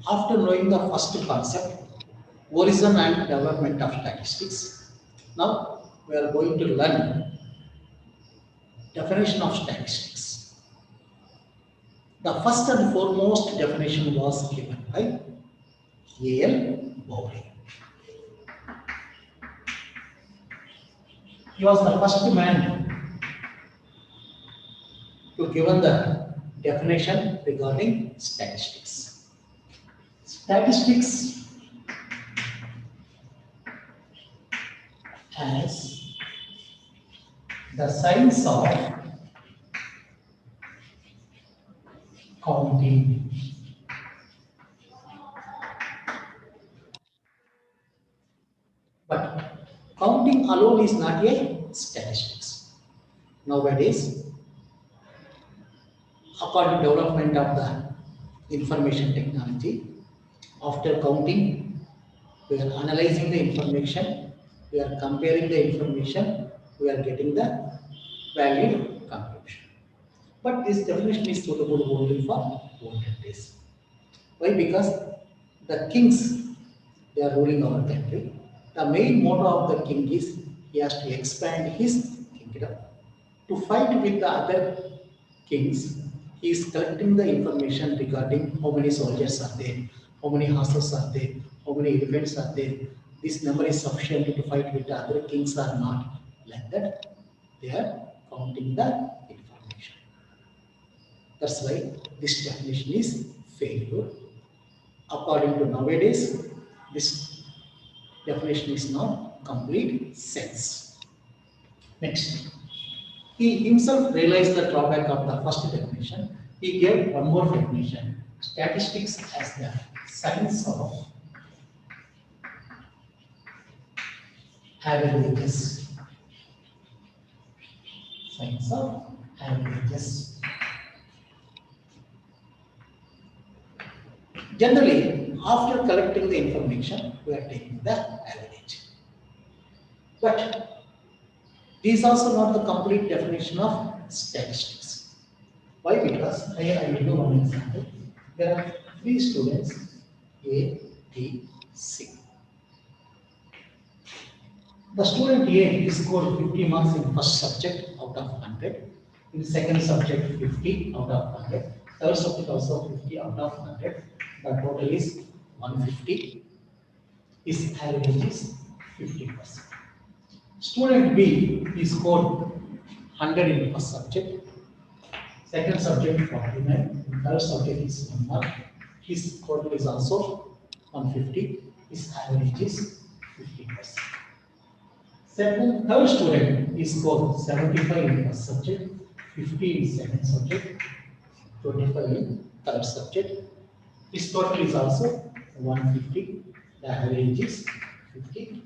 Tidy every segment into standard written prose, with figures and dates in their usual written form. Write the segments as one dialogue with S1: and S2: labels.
S1: After knowing the first concept, origin and development of statistics, now we are going to learn definition of statistics. The first and foremost definition was given by A.L. Bowley. He was the first man to given the definition regarding statistics. Statistics as the science of counting. But counting alone is not a statistics. Nowadays, according to development of the information technology, after counting, we are analyzing the information, we are comparing the information, we are getting the valid conclusion. But this definition is suitable only for olden days. Why? Because the kings, they are ruling our country. The main motto of the king is he has to expand his kingdom. To fight with the other kings, he is collecting the information regarding how many soldiers are there, how many horses are there, how many elephants are there. This number is sufficient to fight with the other kings or not. Like that, they are counting the information. That's why this definition is failure. According to nowadays, this definition is not complete sense. Next, he himself realized the drawback of the first definition. He gave one more definition: statistics as the science of averages. Science of averages. Generally, after collecting the information, we are taking the average. But this is also not the complete definition of statistics. Why? Because here I will give one example. There are three students, A, B, C. The student A scored 50 marks in first subject out of 100. In second subject, 50 out of 100. Third subject also 50 out of 100. The total is 150. His average is 50%. Student B, he scored 100 in first subject. Second subject 49. Third subject is 1 mark. His total is also 150. His average is 50%. Third student, he scored 75 in first subject, 50 in second subject, 25 in third subject. His total is also 150. The average is 50%.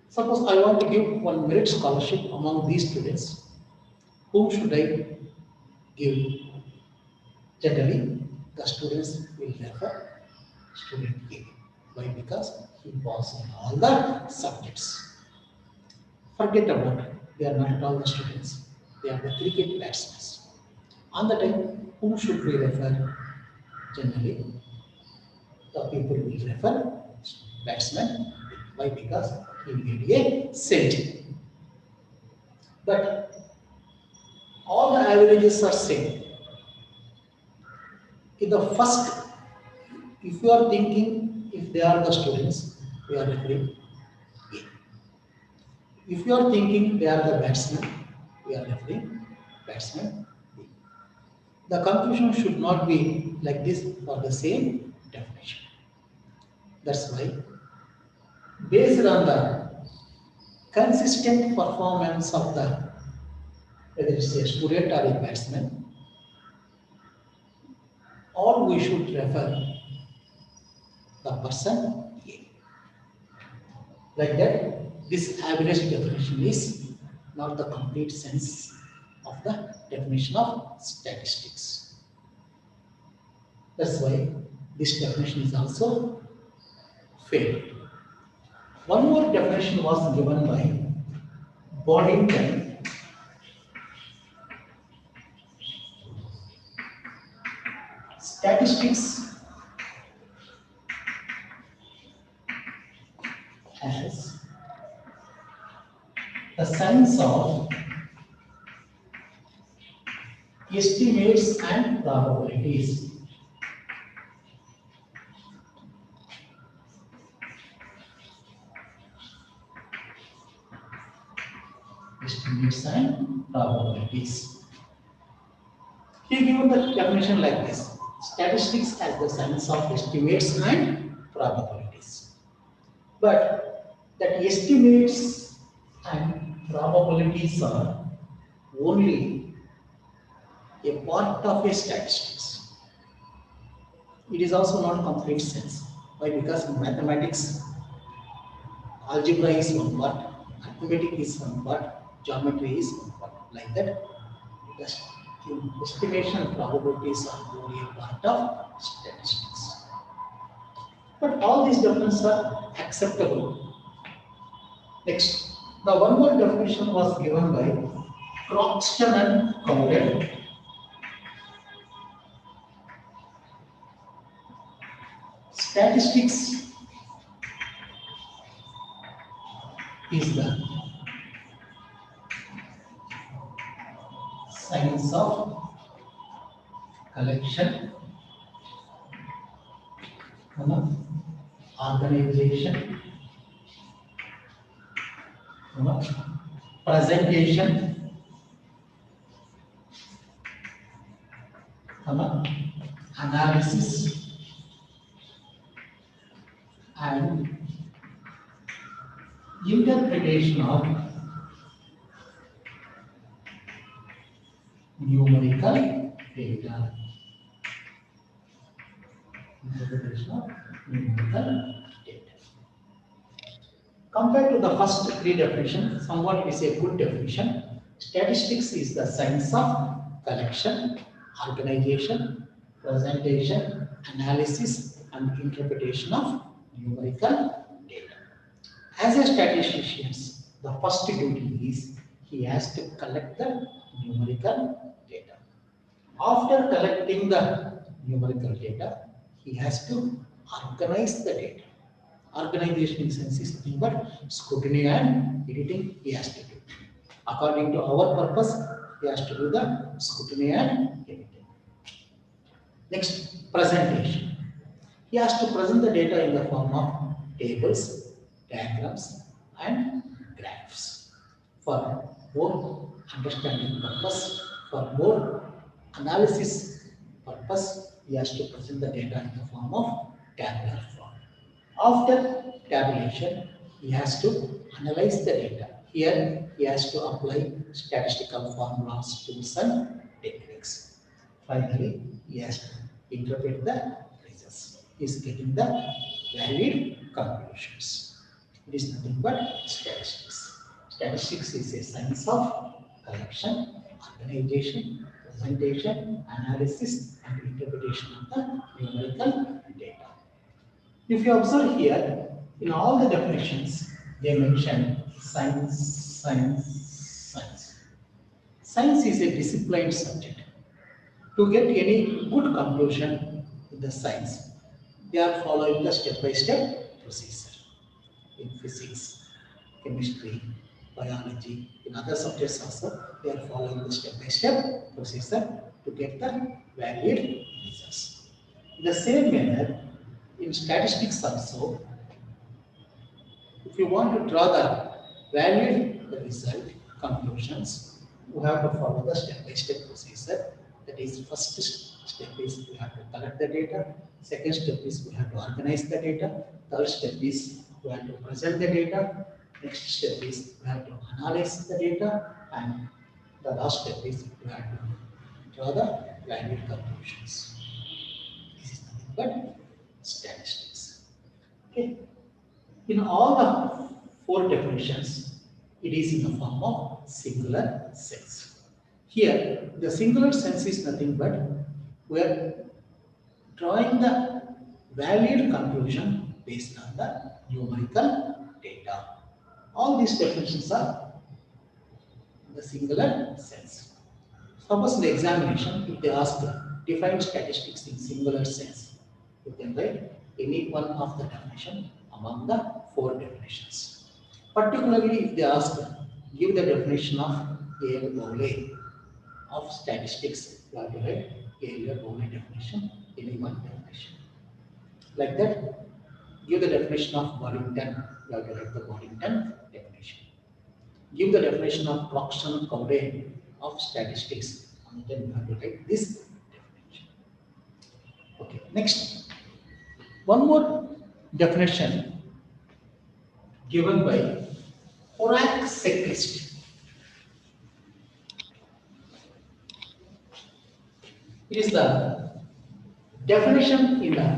S1: Suppose I want to give one merit scholarship among these students. Whom should I give? Generally, the students will refer student A. Why? Because he passed in all the subjects. Forget about it. They are not at all the students. They are the cricket batsmen. On the time, whom should we refer? Generally, the people will refer batsman. Why? Because he made a century. But all the averages are same. In the first, if you are thinking if they are the students, we are referring A. If you are thinking they are the batsmen, we are referring batsman B. The conclusion should not be like this for the same definition. That's why, based on the consistent performance of the, whether it's a student or a batsman, all we should refer the person A. Like that, this average definition is not the complete sense of the definition of statistics. That's why this definition is also failed. One more definition was given by Boddington. Statistics as the science of estimates and probabilities. Estimates and probabilities. He given the definition like this: statistics as the science of estimates and probabilities. But that estimates and probabilities are only a part of a statistics. It is also not complete sense. Why? Because in mathematics, algebra is one part, arithmetic is one part, geometry is one part. Like that, the estimation probabilities are only a part of statistics. But all these definitions are acceptable. Next, the one more definition was given by Croxton and Cowlett. Statistics is the science of collection, organization, presentation, analysis, and interpretation of numerical data. Interpretation of numerical data. Compared to the first three definitions, somewhat is a good definition. Statistics is the science of collection, organization, presentation, analysis, and interpretation of numerical data. As a statistician, the first duty is he has to collect the numerical data. After collecting the numerical data, he has to organize the data. Organization in sense is nothing but scrutiny and editing he has to do. According to our purpose, he has to do the scrutiny and editing. Next, presentation. He has to present the data in the form of tables, diagrams, and graphs. For more understanding purpose, for more analysis purpose, he has to present the data in the form of tabular form. After tabulation, he has to analyze the data. Here, he has to apply statistical formulas, tools, and techniques. Finally, he has to interpret the results. He is getting the valid conclusions. It is nothing but statistics. Statistics is a science of collection, organization, presentation, analysis, and interpretation of the numerical data. If you observe here, in all the definitions, they mention science, science, science. Science is a disciplined subject. To get any good conclusion in the science, they are following the step-by-step procedure. In physics, chemistry, biology, in other subjects also, they are following the step-by-step procedure to get the valid results. In the same manner, in statistics also, if you want to draw the valid result conclusions, you have to follow the step-by-step procedure. That is, first step is we have to collect the data. Second step is we have to organize the data. Third step is we have to present the data. Next step is we have to analyze the data. And the last step is we have to draw the valid conclusions. This is nothing but statistics. Okay. In all the four definitions, it is in the form of singular sense. Here, the singular sense is nothing but we are drawing the valid conclusion based on the numerical data. All these definitions are in the singular sense. Suppose in the examination, if they ask, define statistics in singular sense. You can write any one of the definition among the four definitions. Particularly if they ask, give the definition of a Bowley of statistics, you have to write a Bowley definition, any one definition. Like that, give the definition of Boddington, you have to write the Boddington definition. Give the definition of Clarkson-Cowden of statistics, and then you have to write this definition. Okay, next, one more definition given by Horak-Secrist. It is the definition in the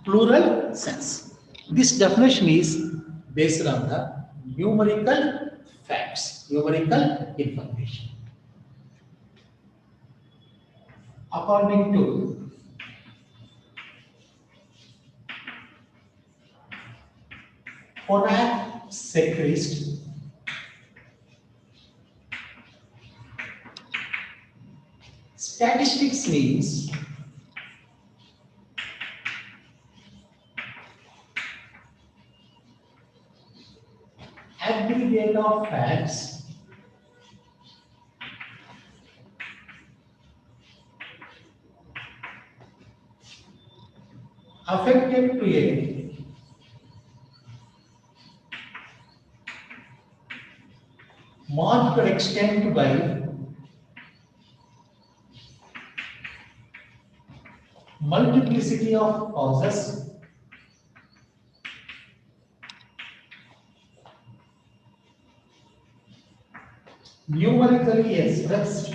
S1: plural sense. This definition is based on the numerical facts, numerical information. According to Horak-Secrist, statistics means aggregate of facts affected to a marked extent by multiplicity of causes numerically expressed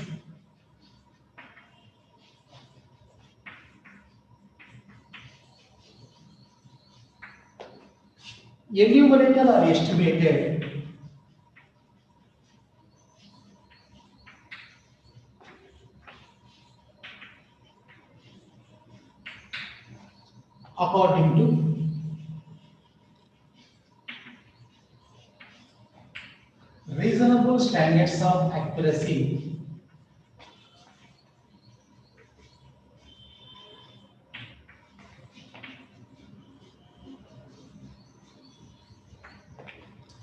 S1: enumerated or estimated according to reasonable standards of accuracy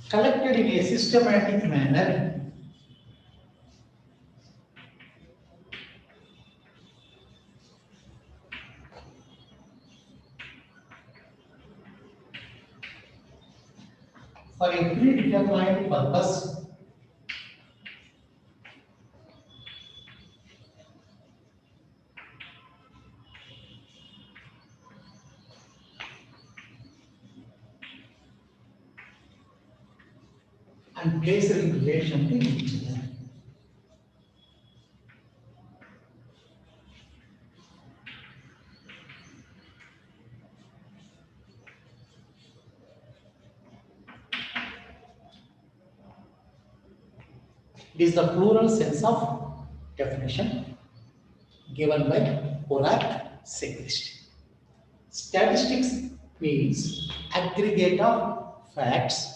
S1: collected in a systematic manner for a predetermined purpose and placed in relation to each other. It is the plural sense of definition given by Horak-Secrist. Statistics means aggregate of facts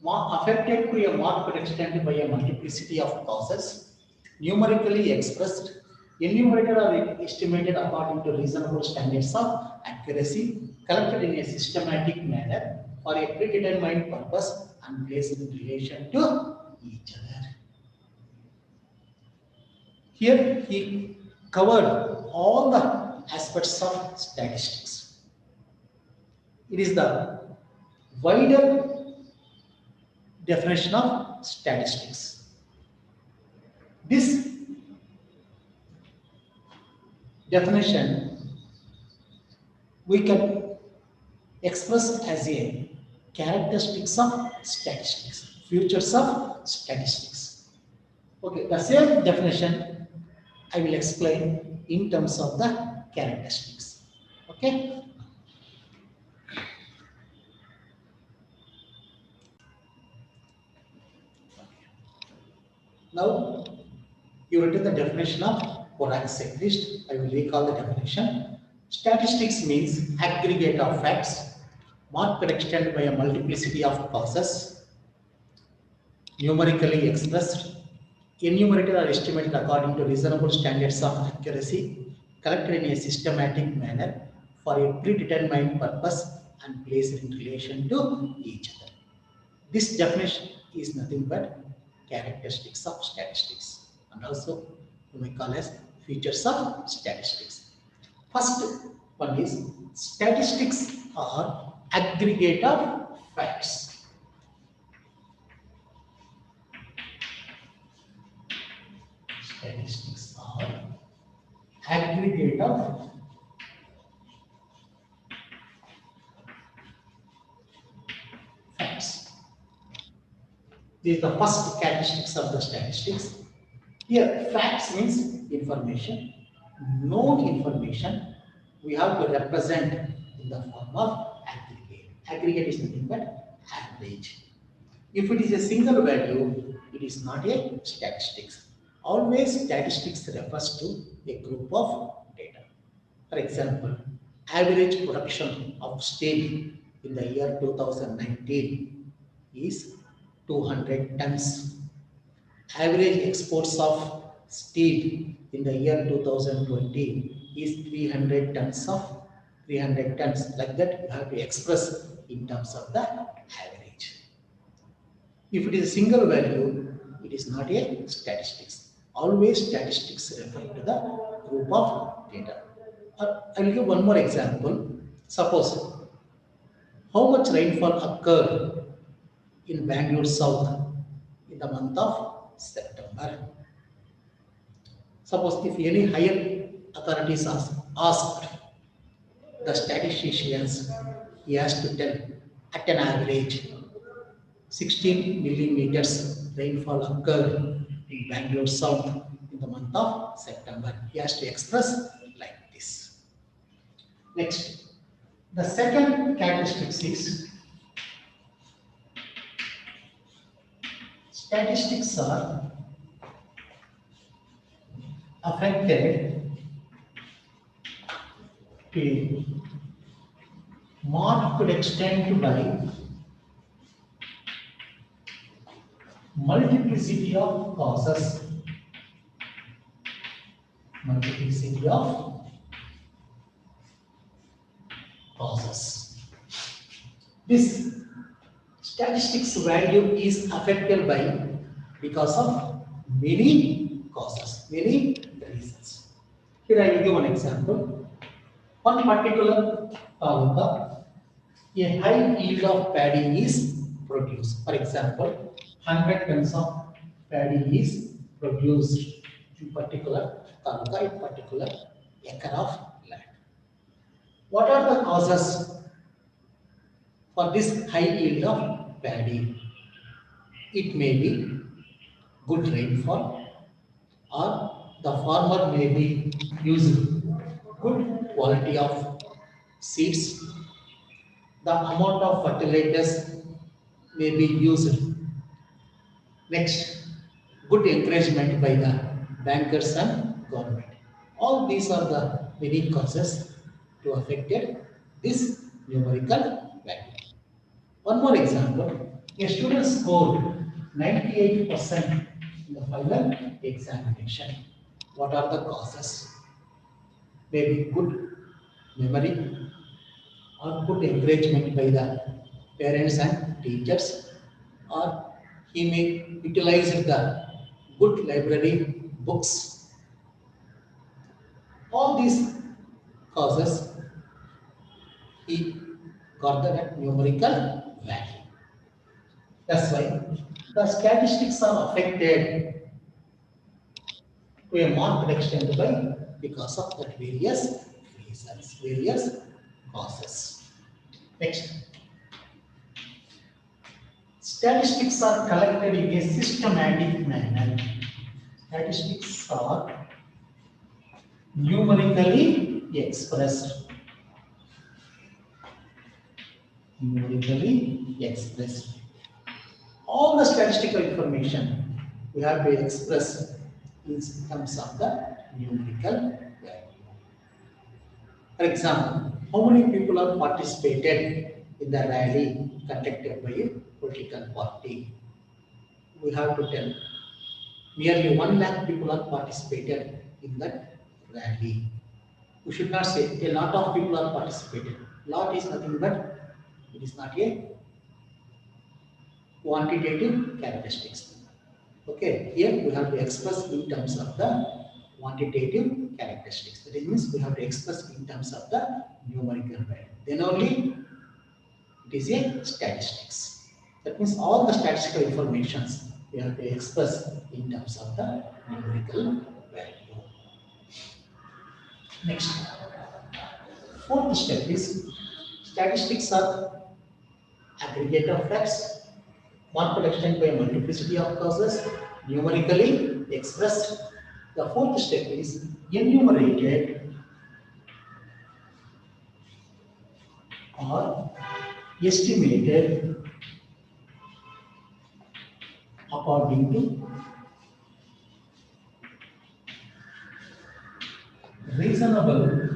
S1: affected to a marked extent by a multiplicity of causes, numerically expressed, enumerated or estimated according to reasonable standards of accuracy, collected in a systematic manner for a predetermined purpose and placed in relation to each other. Here he covered all the aspects of statistics. It is the wider definition of statistics. This definition we can express as a characteristics of statistics, features of statistics. Okay, the same definition I will explain in terms of the characteristics. Okay. Now, you written the definition of Horak-Secrist. I will recall the definition. Statistics means aggregate of facts, marked extent by a multiplicity of causes, numerically expressed, enumerated or estimated according to reasonable standards of accuracy, collected in a systematic manner for a predetermined purpose and placed in relation to each other. This definition is nothing but characteristics of statistics, and also we may call as features of statistics. First one is statistics are aggregate of facts. Statistics are aggregate of facts. This is the first characteristics of the statistics. Here, facts means information. Known information we have to represent in the form of aggregate. Aggregate is nothing but average. If it is a single value, it is not a statistics. Always statistics refers to a group of data. For example, average production of steel in the year 2019 is 200 tons. Average exports of steel in the year 2020 is 300 tons of 300 tons. Like that, you have to express in terms of the average. If it is a single value, it is not a statistics. Always statistics refer to the group of data. I will give one more example. Suppose how much rainfall occurred in Bangalore South in the month of September. Suppose if any higher authorities are asked the statisticians, he has to tell at an average 16 millimeters rainfall occurred in Bangalore South in the month of September. He has to express like this. Next, the second characteristic is statistics are affected to a marked extent by multiplicity of causes. Multiplicity of causes. This statistics value is affected by because of many causes, many reasons. Here I will give one example. One particular taluka, a high yield of paddy is produced. For example, 100 tons of paddy is produced in particular taluka, in particular acre of land. What are the causes for this high yield of paddy? It may be good rainfall, or the farmer may be using good quality of seeds. The amount of fertilizers may be used. Next, good encouragement by the bankers and government. All these are the many causes to affect this numerical value. One more example, a student scored 98% in the final examination. What are the causes? Maybe good memory or good encouragement by the parents and teachers, or he may utilize the good library books. All these causes he got the numerical value. That's why the statistics are affected to a marked extent by because of the various reasons, various causes. Next, statistics are collected in a systematic manner. Statistics are numerically expressed. Numerically expressed. All the statistical information we have to express in terms of the numerical value. For example, how many people are participated in the rally conducted by a political party? We have to tell nearly 1 lakh people are participated in that rally. We should not say a lot of people are participated. Lot is nothing but it is not a quantitative characteristics. Okay, here we have to express in terms of the quantitative characteristics. That means we have to express in terms of the numerical value. Then only it is a statistics. That means all the statistical informations we have to express in terms of the numerical value. Next, fourth step is statistics are aggregate of facts, marked extent by multiplicity of causes, numerically expressed. The fourth step is enumerated or estimated according to reasonable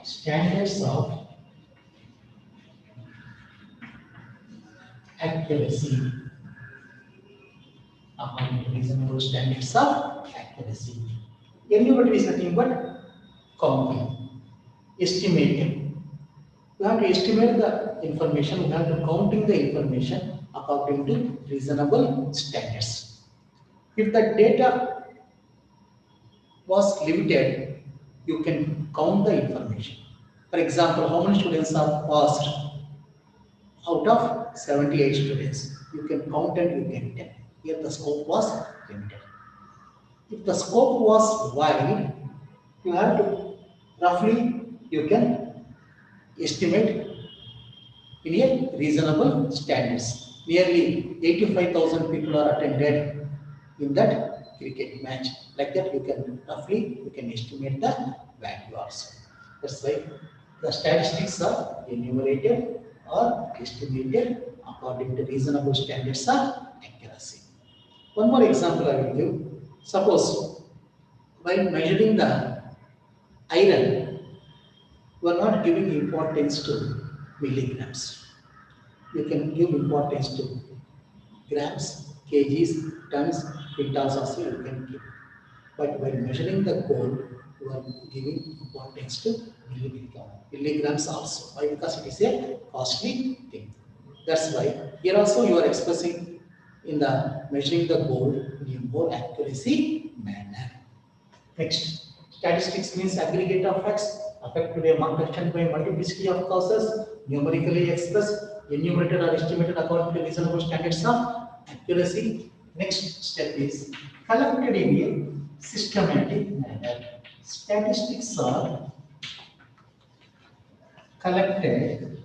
S1: standards of accuracy. According to reasonable standards of accuracy. Enumerate is nothing but counting, estimating. We have to estimate the information, we have to counting the information according to reasonable standards. If the data was limited, you can count the information. For example, how many students are passed out of 78 students? You can count and you can tell. Here the scope was limited. If the scope was wide, you have to roughly you can estimate in a reasonable standards. Nearly 85,000 people are attended in that cricket match. Like that, you can roughly you can estimate the value also. That's why the statistics are enumerated or estimated according to reasonable standards of accuracy. One more example I will give. Suppose while measuring the iron, you are not giving importance to milligrams. You can give importance to grams, kgs, tons, quintals also you can give. But while measuring the gold, you are giving importance to milligrams also. Why? Because it is a costly thing. That's why here also you are expressing in the measuring the gold in a more accuracy manner. Next, statistics means aggregate of facts affected by marked extent by multiplicity of causes, numerically expressed, enumerated or estimated according to reasonable standards of accuracy. Next step is collected in a systematic manner. Statistics are collected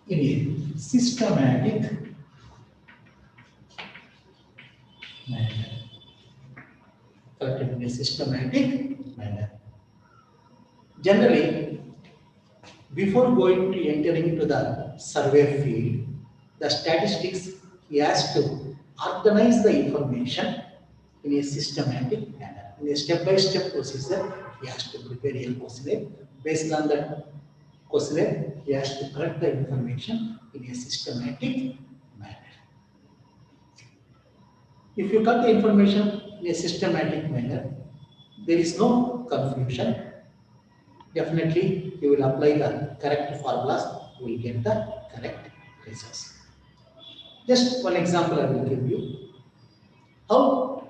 S1: in a systematic manner. Collected in a systematic manner. Generally, before going to entering into the survey field, the statistics he has to organize the information in a systematic manner. In a step-by-step procedure, he has to prepare a questionnaire. Based on that questionnaire, he has to collect the information in a systematic manner. If you cut the information in a systematic manner, there is no confusion. Definitely, you will apply the correct formulas, you will get the correct results. Just one example I will give you. How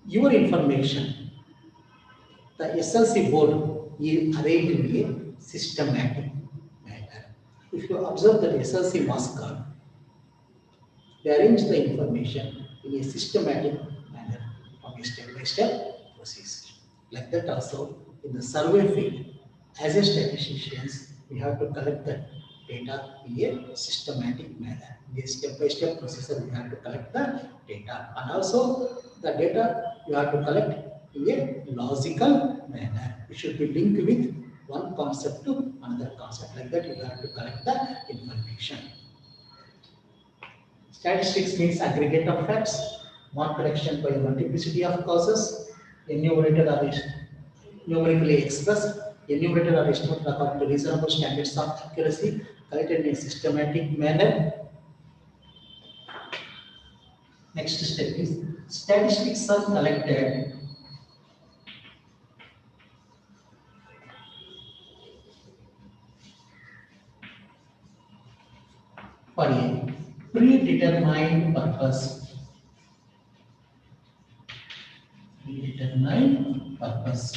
S1: your information, the SLC board is arranged in a systematic manner. If you observe the SLC mass card, they arrange the information in a systematic manner from a step-by-step process. Like that also in the survey field, as a statisticians, we have to collect the data in a systematic manner. In a step-by-step procedure, we have to collect the data, and also the data you have to collect in a logical manner. It should be linked with one concept to another concept. Like that, you have to collect the information. Statistics means aggregate of facts, marked extent by a multiplicity of causes, enumerated or numerically expressed, enumerated or estimated according to reasonable standards of accuracy, collected in a systematic manner. Next step is statistics are collected for a predetermined purpose. Predetermined purpose.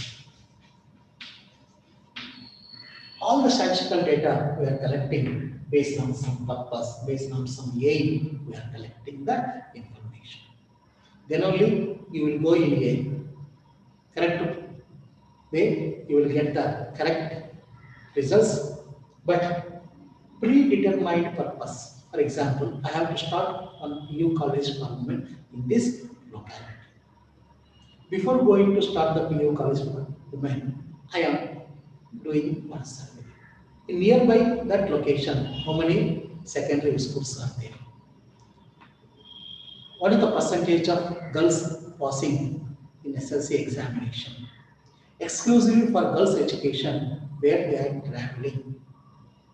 S1: All the statistical data we are collecting based on some purpose, based on some aim, we are collecting the information. Then only you will go in a correct way, you will get the correct results. But predetermined purpose, for example, I have to start on new college government in this locality. Before going to start the PU college women, I am doing one survey. In nearby that location, how many secondary schools are there? What is the percentage of girls passing in SLC examination? Exclusively for girls' education, where they are traveling.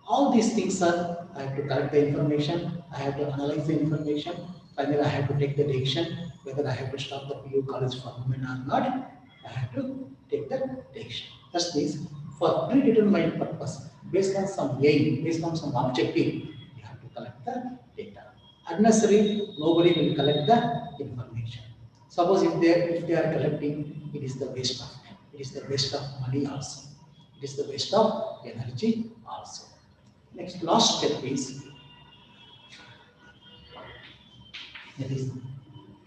S1: All these things are, I have to collect the information, I have to analyze the information, finally I have to take the decision whether I have to start the PU college for women or not. I have to take the decision. That means for predetermined purpose, based on some aim, based on some objective, you have to collect the data. Unnecessarily, nobody will collect the information. Suppose if they are collecting, it is the waste of time, it is the waste of money also, it is the waste of energy also. Next, last step is, that is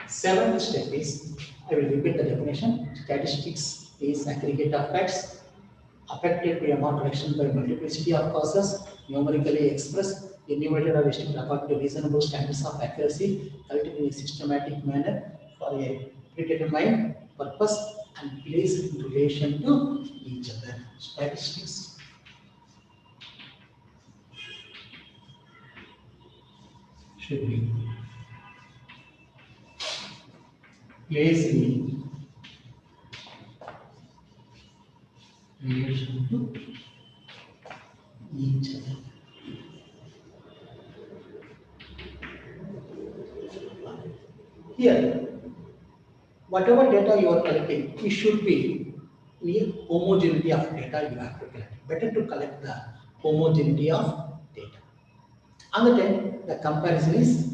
S1: seventh step is, I will repeat the definition. Statistics is aggregate of facts affected by a marked action by multiplicity of causes, numerically expressed, enumerated or estimated according to reasonable standards of accuracy, collected in a systematic manner for a predetermined purpose and placed in relation to each other. Statistics should be placed in relation to each other. Here, whatever data you are collecting, it should be in homogeneity of data you have to collect. Better to collect the homogeneity of data. On the time, the comparison is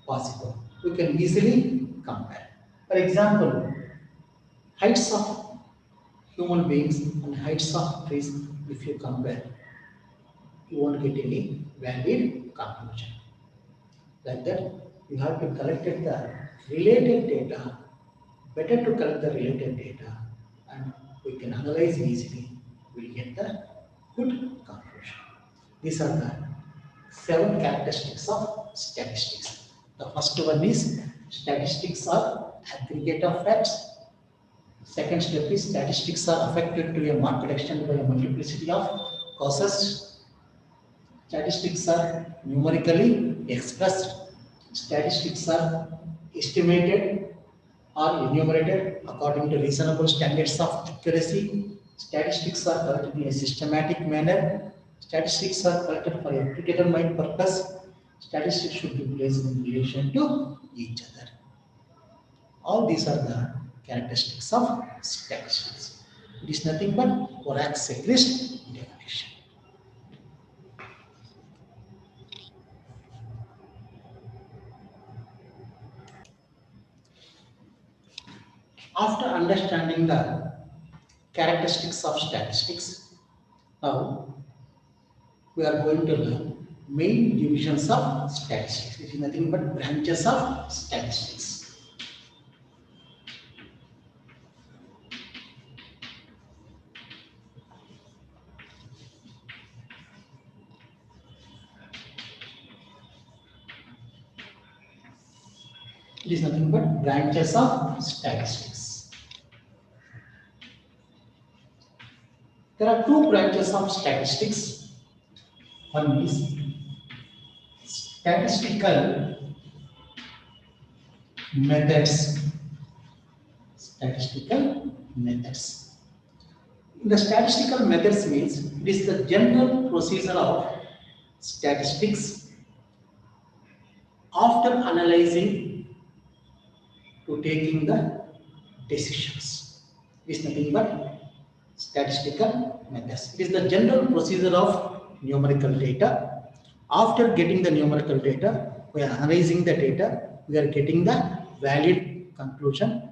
S1: possible. We can easily compare. For example, heights of human beings and heights of trees, if you compare, you won't get any valid conclusion. Like that, you have to collect the related data. Better to collect the related data, and we can analyze easily. We'll get the good conclusion. These are the 7 characteristics of statistics. The first one is statistics are aggregate of facts. Second step is statistics are affected to a marked extent by a multiplicity of causes. Statistics are numerically expressed. Statistics are estimated or enumerated according to reasonable standards of accuracy. Statistics are collected in a systematic manner. Statistics are collected for a predetermined purpose. Statistics should be placed in relation to each other. All these are the characteristics of statistics. It is nothing but Horace's simplest definition. After understanding the characteristics of statistics, now we are going to learn main divisions of statistics. It is nothing but branches of statistics. It is nothing but branches of statistics. There are 2 branches of statistics. One is statistical methods. Statistical methods. The statistical methods means it is the general procedure of statistics after analyzing to taking the decisions. It is nothing but statistical methods. It is the general procedure of numerical data. After getting the numerical data, we are analyzing the data, we are getting the valid conclusion.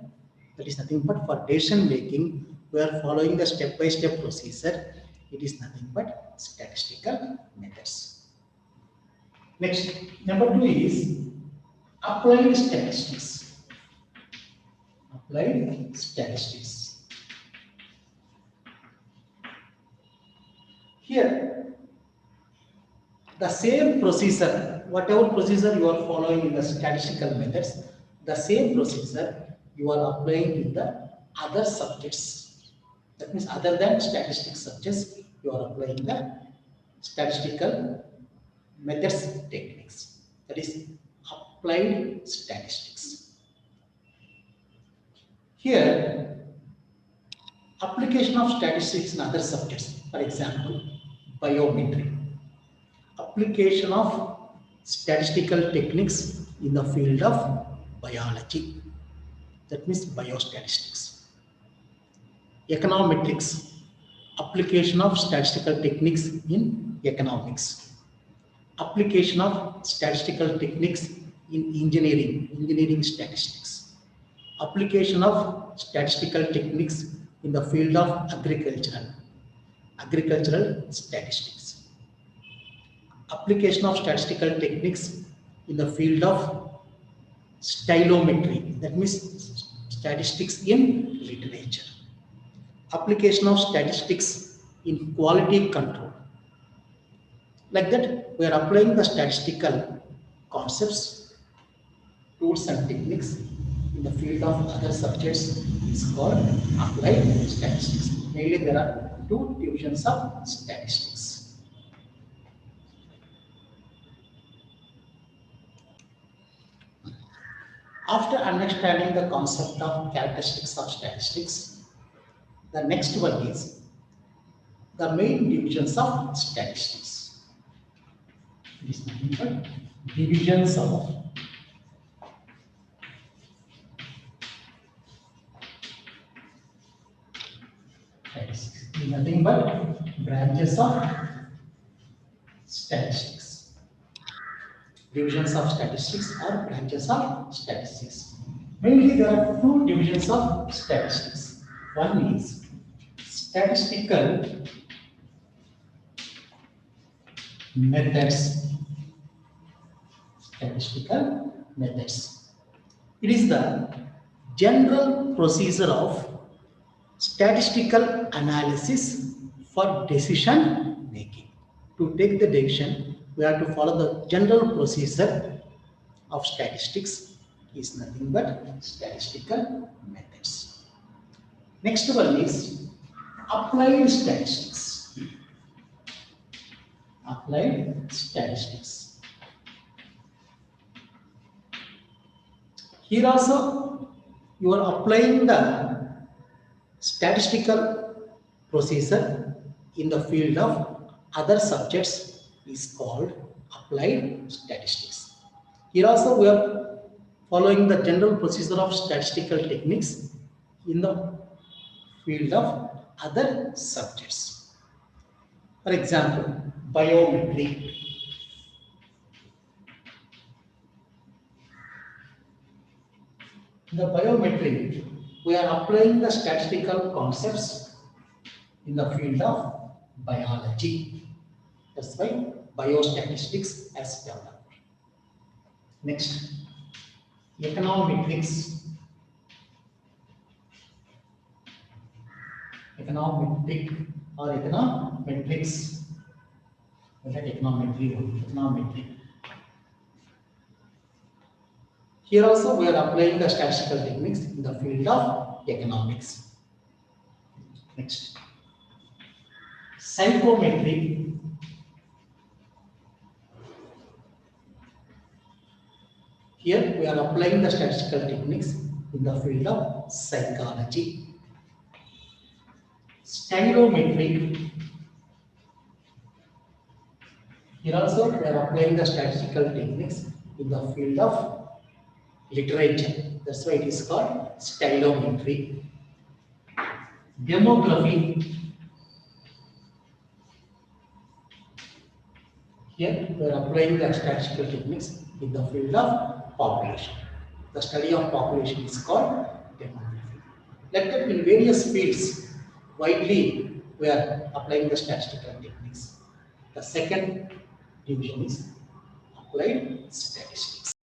S1: That is nothing but for decision making, we are following the step-by-step procedure. It is nothing but statistical methods. Next, number 2 is applied statistics. Applied statistics. Here, the same procedure, whatever procedure you are following in the statistical methods, the same procedure you are applying in the other subjects. That means other than statistics subjects, you are applying the statistical methods techniques. That is applied statistics. Here, application of statistics in other subjects, for example, biometry. Application of statistical techniques in the field of biology. That means biostatistics. Econometrics. Application of statistical techniques in economics. Application of statistical techniques in engineering statistics. Application of statistical techniques in the field of agricultural statistics. Application of statistical techniques in the field of stylometry, that means statistics in literature. Application of statistics in quality control. Like that, we are applying the statistical concepts, tools and techniques in the field of other subjects is called applied statistics. Mainly there are two divisions of statistics. After understanding the concept of characteristics of statistics, the next one is the main divisions of statistics. It is nothing but divisions of statistics. It is nothing but branches of statistics. Divisions of statistics or branches of statistics. Mainly there are two divisions of statistics. One is statistical methods. Statistical methods. It is the general procedure of statistical analysis for decision making. To take the decision, we have to follow the general procedure of statistics is nothing but statistical methods. Next one is applied statistics. Applied statistics. Here also you are applying the statistical procedure in the field of other subjects is called applied statistics. Here also we are following the general procedure of statistical techniques in the field of other subjects. For example, biometry. In the biometry, we are applying the statistical concepts in the field of biology. That's why biostatistics has developed. Next, econometrics. Econometric or econometrics. Econometry. Here also we are applying the statistical techniques in the field of economics. Next, psychometry. Here we are applying the statistical techniques in the field of psychology. Stylometry. Here also we are applying the statistical techniques in the field of literature. That's why it is called stylometry. Demography. Here we are applying the statistical techniques in the field of population. The study of population is called demography. Like that, in various fields, widely we are applying the statistical techniques. The second division is applied statistics.